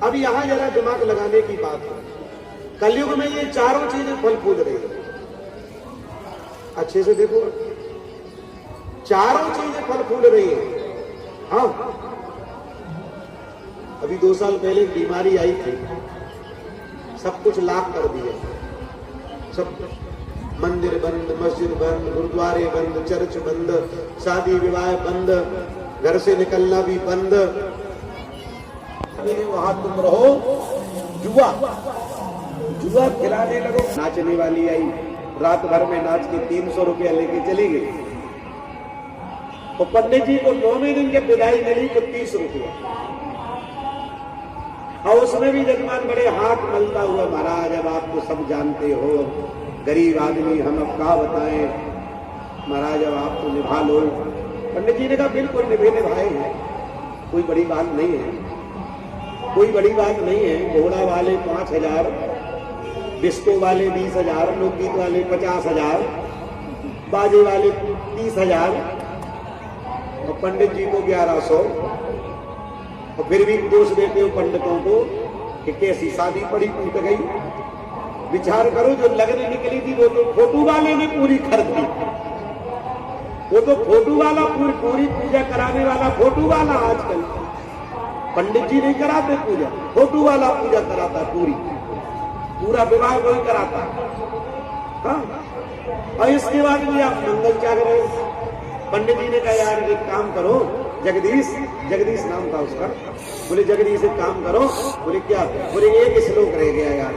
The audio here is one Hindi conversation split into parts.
अब यहां जरा दिमाग लगाने की बात है। कलयुग में ये चारों चीजें फल फूल रही है। अच्छे से देखो, चारों चीजें फल फूल रही है। हाँ, अभी 2 साल पहले एक बीमारी आई थी, सब कुछ लाख कर दिया। सब मंदिर बंद, मस्जिद बंद, गुरुद्वारे बंद, चर्च बंद, शादी विवाह बंद, घर से निकलना भी बंद। वहां तुम रहो, जुआ खिलाने लगो। नाचने वाली आई, रात भर में नाच के 300 रुपया लेके चली गई। तो पंडित जी को 9वें दिन के विदाई मिली तो 30 रुपया। और उसमें भी जजमान बड़े हाथ मलता हुआ, महाराज अब आप तो सब जानते हो, गरीब आदमी हम अब क्या बताएं, महाराज अब आप तो निभा लो। पंडित जी ने कहा बिल्कुल निभाए हैं, कोई बड़ी बात नहीं है, कोई बड़ी बात नहीं है। घोड़ा वाले 5000, डिस्को वाले 20,000, लोकगीत वाले 50,000, बाजे वाले 30,000 और पंडित जी को 1100। और फिर भी दोष देते हो पंडितों को कि कैसी शादी पड़ी टूट गई। विचार करो, जो लगने निकली थी वो तो फोटो वाले ने पूरी कर दी। वो तो फोटो वाला पूरी पूजा कराने वाला फोटो वाला। आजकल पंडित जी नहीं कराते पूजा, फोटो वाला पूजा कराता, पूरा विवाह वही कराता। हाँ, और इसके बाद भी आप मंगल चाह रहे हो। पंडित जी ने कहा यार एक काम करो, जगदीश नाम था उसका। बोले जगदीश एक काम करो। बोले क्या? बोले एक श्लोक रह गया यार।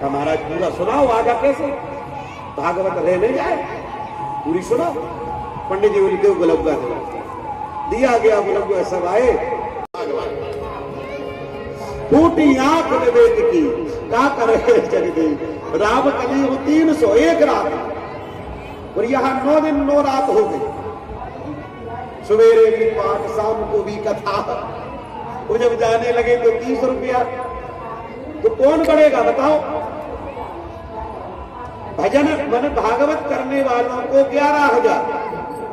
महाराज पूरा सुनाओ, आगा कैसे भागवत रहने जाए, पूरी सुनाओ। पंडित जी बोले दो गुलब्बा दिया गया, गुलब्बा सब आए। फूटी आंख विवेक की क्या करे जगदीश, राम कली 301 रात और यहाँ 9 दिन 9 रात हो गई। सवेरे भी पाठ, शाम को भी कथा। वो जब जाने लगे तो 30 रुपया। तो कौन बढ़ेगा बताओ? भजन मन भागवत करने वालों को 11,000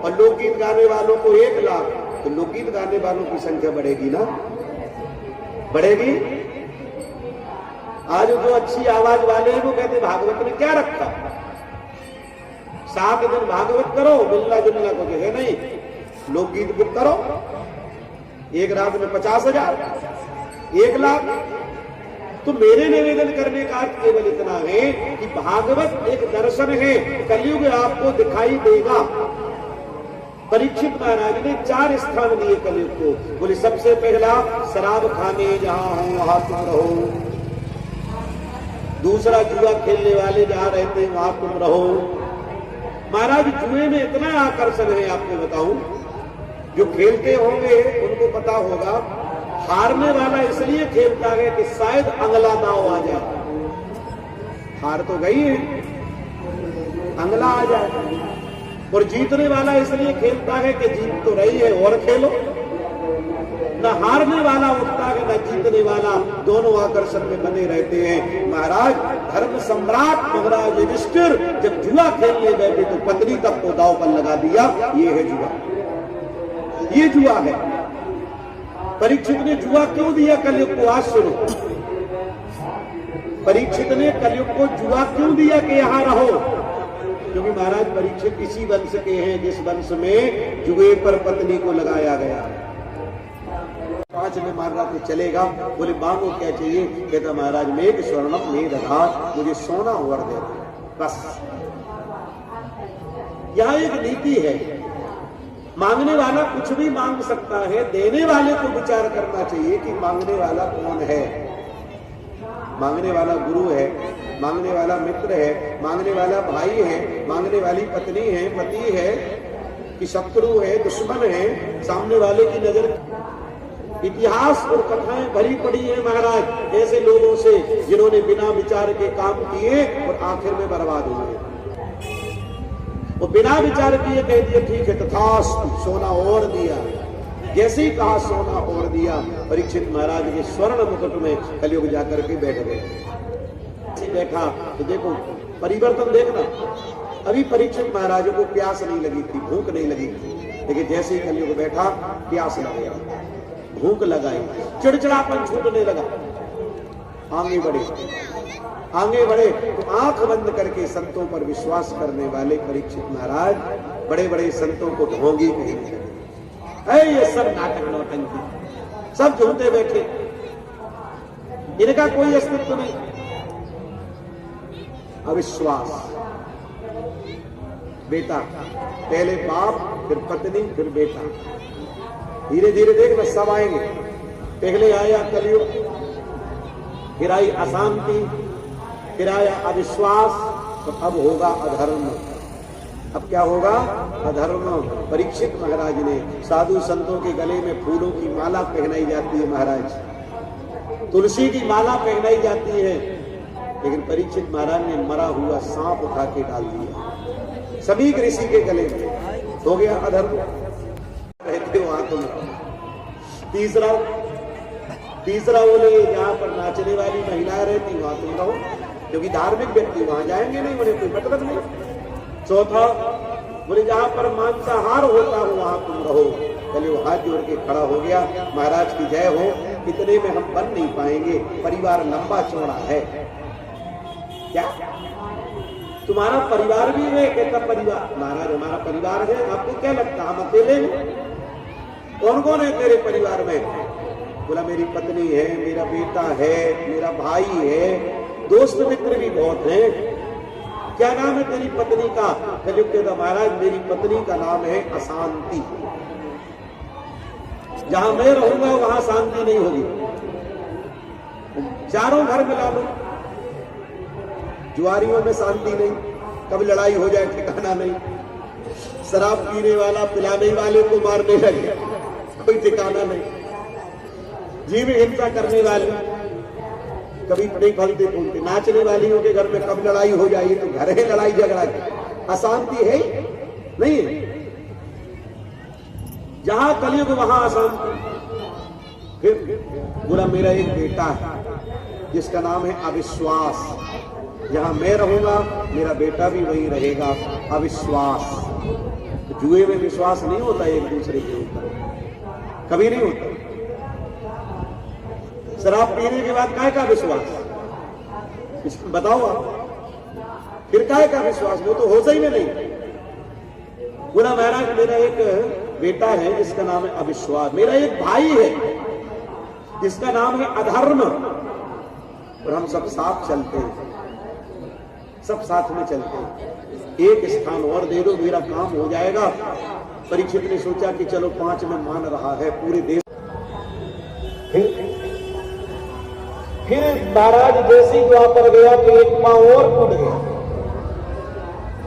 और लोकगीत गाने वालों को 1 लाख। तो लोकगीत गाने वालों की संख्या बढ़ेगी ना, बढ़ेगी। आज जो अच्छी आवाज वाले हैं वो कहते भागवत में क्या रखा, 7 दिन भागवत करो, मिलना जुलना को जगह नहीं, लोकगीत बुक करो, एक रात में 50,000, 1 लाख। तो मेरे निवेदन करने का अर्थ केवल इतना है कि भागवत एक दर्शन है, कलयुग आपको दिखाई देगा। परीक्षित महाराज ने 4 स्थान दिए कलयुग को। बोले सबसे पहला, शराब खाने जहां हो वहां तुम रहो। दूसरा, जुआ खेलने वाले जहां रहते हैं वहां तुम रहो। महाराज जुए में इतना आकर्षण है, आपको बताऊं, जो खेलते होंगे उनको पता होगा, हारने वाला इसलिए खेलता है कि शायद अगला दांव आ जाए। हार तो गई है, अगला आ जाए। और जीतने वाला इसलिए खेलता है कि जीत तो रही है और खेलो। न हारने वाला उठता है न जीतने वाला, दोनों आकर्षण में बने रहते हैं। महाराज धर्म सम्राट महाराज युधिष्ठिर जब जुआ खेलने बैठे तो पत्नी तक को दांव पर लगा दिया। ये है जुआ, ये जुआ है। परीक्षित ने जुआ क्यों दिया कलयुग को? आज सुनो, परीक्षित ने कलयुग को जुआ क्यों दिया कि यहां रहो? क्योंकि महाराज परीक्षित इसी वंश के हैं जिस वंश में जुए पर पत्नी को लगाया गया। 5 में मार रहा तो चलेगा। बोले मांगो क्या चाहिए? कहता महाराज में एक स्वर्णम में दधा, मुझे सोना वर दे दो बस। यह एक नीति है, मांगने वाला कुछ भी मांग सकता है, देने वाले को विचार करना चाहिए कि मांगने वाला कौन है। मांगने वाला गुरु है, मांगने वाला मित्र है, मांगने वाला भाई है, मांगने वाली पत्नी है, पति है कि शत्रु है, दुश्मन है, सामने वाले की नजर। इतिहास और कथाएं भरी पड़ी है महाराज ऐसे लोगों से जिन्होंने बिना विचार के काम किए और आखिर में बर्बाद हुए। वो बिना विचार किए कह दिए ठीक है तथास्तु, सोना और दिया। जैसे ही कहा सोना और दिया, परीक्षित महाराज के स्वर्ण मुकुट में कलयुग जाकर के बैठ गए। बैठा तो देखो परिवर्तन देखना। अभी परीक्षित महाराज को प्यास नहीं लगी थी, भूख नहीं लगी थी, लेकिन जैसे ही कलयुग बैठा प्यास लग गया। भूख लगाई, चिड़चिड़ापन छूटने लगा, आगे बढ़े तो आंख बंद करके संतों पर विश्वास करने वाले परीक्षित महाराज बड़े बड़े संतों को ढोंगी कहने लगे। ये सब नाटक नौटंकी, सब झूठे बैठे, इनका कोई अस्तित्व नहीं। अविश्वास, बेटा, पहले बाप, फिर पत्नी, फिर बेटा, धीरे धीरे देखना सब आएंगे। पहले आया कलयुग, फिर आई अशांति, फिर आया अविश्वास, तो अब होगा अधर्म। अब क्या होगा? अधर्म। परीक्षित महाराज ने, साधु संतों के गले में फूलों की माला पहनाई जाती है महाराज, तुलसी की माला पहनाई जाती है, लेकिन परीक्षित महाराज ने मरा हुआ सांप उठा के डाल दिया सभी ऋषि के गले में, हो गया अधर्म। रहते हो तुम। तीसरा बोले जहां पर नाचने वाली महिलाएं रहती वहां तुम रहो, क्योंकि धार्मिक व्यक्ति वहां जाएंगे नहीं, उन्हें कोई मतलब नहीं। चौथा बोले जहां पर मांसाहार होता हो वहां तुम रहो। पहले वो हाथ जोड़ के खड़ा हो गया, महाराज की जय हो, इतने में हम बन नहीं पाएंगे, परिवार लंबा चौड़ा है। क्या तुम्हारा परिवार भी है? कहता परिवार, महाराज हमारा परिवार है। आपको क्या लगता हम अकेले हैं? कौन कौन है तेरे परिवार में? बोला मेरी पत्नी है, मेरा बेटा है, मेरा भाई है, दोस्त मित्र भी बहुत हैं। क्या नाम है तेरी पत्नी का? कलयुग कहता महाराज मेरी पत्नी का नाम है अशांति। जहां मैं रहूंगा वहां शांति नहीं होगी। चारों घर मिला लो, जुआरियों में शांति नहीं, कब लड़ाई हो जाए ठिकाना नहीं, शराब पीने वाला पिलाने वाले को मारने लगे, कोई ठिकाना नहीं, जीव हिंसा करने वाले कभी नहीं फलते फूलते, नाचने वालियों के घर में कब लड़ाई हो जाए, तो घर है लड़ाई झगड़ा की, अशांति है नहीं है। जहां कलयुग वहां अशांति। फिर बोला मेरा एक बेटा है जिसका नाम है अविश्वास, जहां मैं रहूंगा मेरा बेटा भी वहीं रहेगा। अविश्वास, जुए में विश्वास नहीं होता एक दूसरे के ऊपर, कभी नहीं होता। शराब पीने के बाद काय का विश्वास बताओ आप, फिर काय का विश्वास? वो तो होता ही नहीं। बोला महाराज मेरा एक बेटा है जिसका नाम है अविश्वास, मेरा एक भाई है जिसका नाम है अधर्म, और हम सब साथ चलते हैं, सब साथ में चलते हैं। एक स्थान और दे दो मेरा काम हो जाएगा। परीक्षित ने सोचा कि चलो 5 में मान रहा है पूरे देश। फिर महाराज जैसी वहां पर गया तो एक पांव और टूट गया।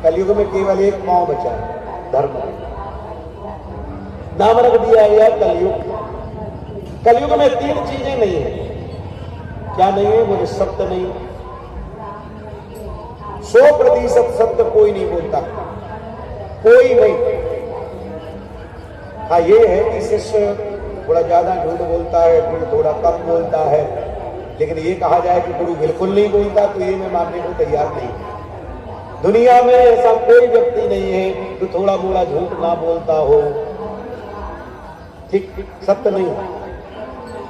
कलयुग में केवल एक पांव बचा, धर्म। नाम रख दिया यह कलयुग। कलयुग में 3 चीजें नहीं है। क्या नहीं है? बोले सत्य नहीं, 100% सत्य कोई नहीं बोलता, कोई नहीं। हाँ ये है कि शिष्य थोड़ा ज्यादा झूठ बोलता है, गुरु थोड़ा कम बोलता है, लेकिन ये कहा जाए कि गुरु बिल्कुल नहीं बोलता तो ये मैं मानने को तैयार नहीं। दुनिया में ऐसा कोई व्यक्ति नहीं है जो थोड़ा मोड़ा झूठ ना बोलता हो। ठीक, सत्य नहीं।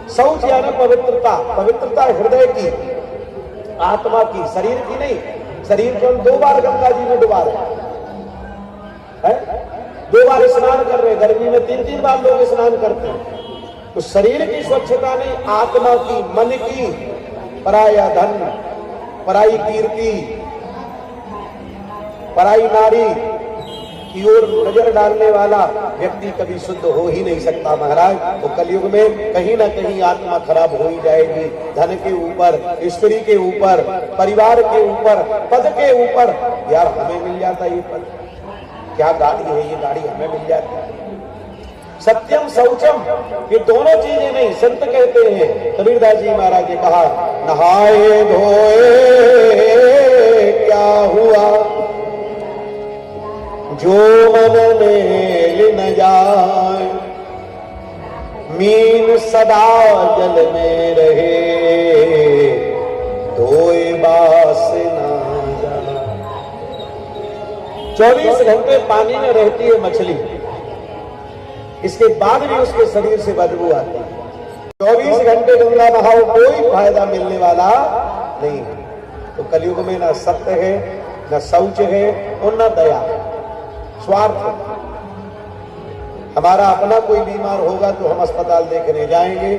शौच यानी पवित्रता, पवित्रता हृदय की, आत्मा की, शरीर की नहीं। शरीर को हम 2 बार गंगा जी में डुबा रहे हैं, 2 बार स्नान कर रहे हैं, गर्मी में 3-3 बार लोग स्नान करते हैं। तो शरीर की स्वच्छता नहीं, आत्मा की, मन की, पराया धन, पराई कीर्ति, पराई नारी की ओर नजर डालने वाला व्यक्ति कभी शुद्ध हो ही नहीं सकता महाराज। तो कलयुग में कहीं ना कहीं आत्मा खराब हो ही जाएगी। धन के ऊपर, स्त्री के ऊपर, परिवार के ऊपर, पद के ऊपर। यार हमें मिल जाता ये पद, क्या गाड़ी है ये, गाड़ी हमें मिल जाती। सत्यम शौचम, ये दोनों चीजें नहीं। संत कहते हैं, कबीरदास जी महाराज ने कहा, नहाए धोए क्या हुआ, जो मन में न जाए, मीन सदा जल में रहे, धोए बास ना जाए। 24 घंटे पानी में रहती है मछली, इसके बाद भी उसके शरीर से बदबू आती है। 24 घंटे गंगा नहाओ, कोई फायदा मिलने वाला नहीं है। तो कलयुग में न सत्य है, न शौच है और न दया, स्वार्थ है। हमारा अपना कोई बीमार होगा तो हम अस्पताल देखने जाएंगे,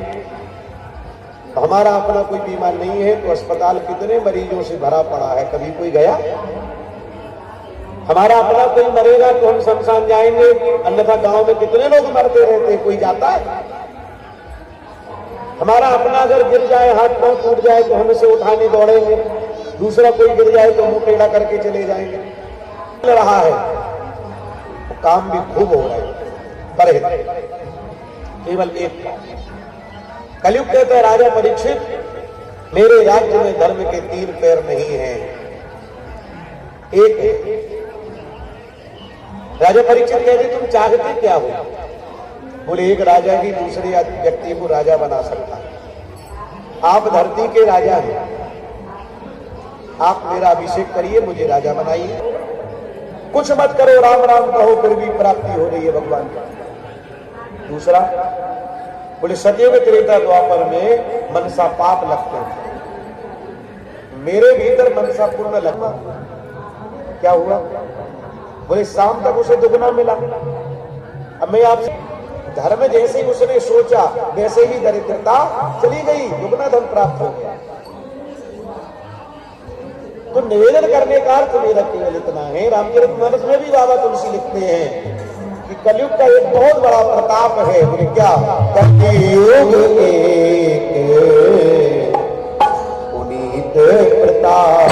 हमारा अपना कोई बीमार नहीं है तो अस्पताल कितने मरीजों से भरा पड़ा है, कभी कोई गया? हमारा अपना कोई मरेगा तो हम शमशान जाएंगे, अन्यथा गांव में कितने लोग मरते रहते, कोई जाता है? हमारा अपना अगर गिर जाए, हाथ पांव टूट जाए तो हम इसे उठाने दौड़ेंगे, दूसरा कोई गिर जाए तो मुंह टेढ़ा करके चले जाएंगे। चल रहा है तो काम भी खूब हो रहा है, पर केवल एक कलयुग कहते हैं राजा परीक्षित, मेरे राज्य में धर्म के 3 पैर नहीं हैं, एक है। राजा परीक्षित कहते तुम चाहते क्या हो? बोले एक राजा ही दूसरे व्यक्ति को राजा बना सकता है। आप धरती के राजा हैं, आप मेरा अभिषेक करिए, मुझे राजा बनाइए, कुछ मत करो, राम राम कहो, फिर भी प्राप्ति हो रही है भगवान की। दूसरा बोले सतयुग त्रेता द्वापर में मनसा पाप लगते हैं, मेरे भीतर मनसा पूर्ण लगा, क्या हुआ? बोले शाम तक उसे दुगना मिला। अब मैं आपसे, धर्म जैसे ही उसने सोचा वैसे ही दरिद्रता चली गई, दुगना धन प्राप्त हो गया। तो निवेदन करने का अर्थ मेरा केवल इतना है, रामचरितमानस में भी बाबा तुलसी लिखते हैं कि कलयुग का एक बहुत बड़ा प्रताप है। बोले क्या? कलयुग एक पुनीत प्रताप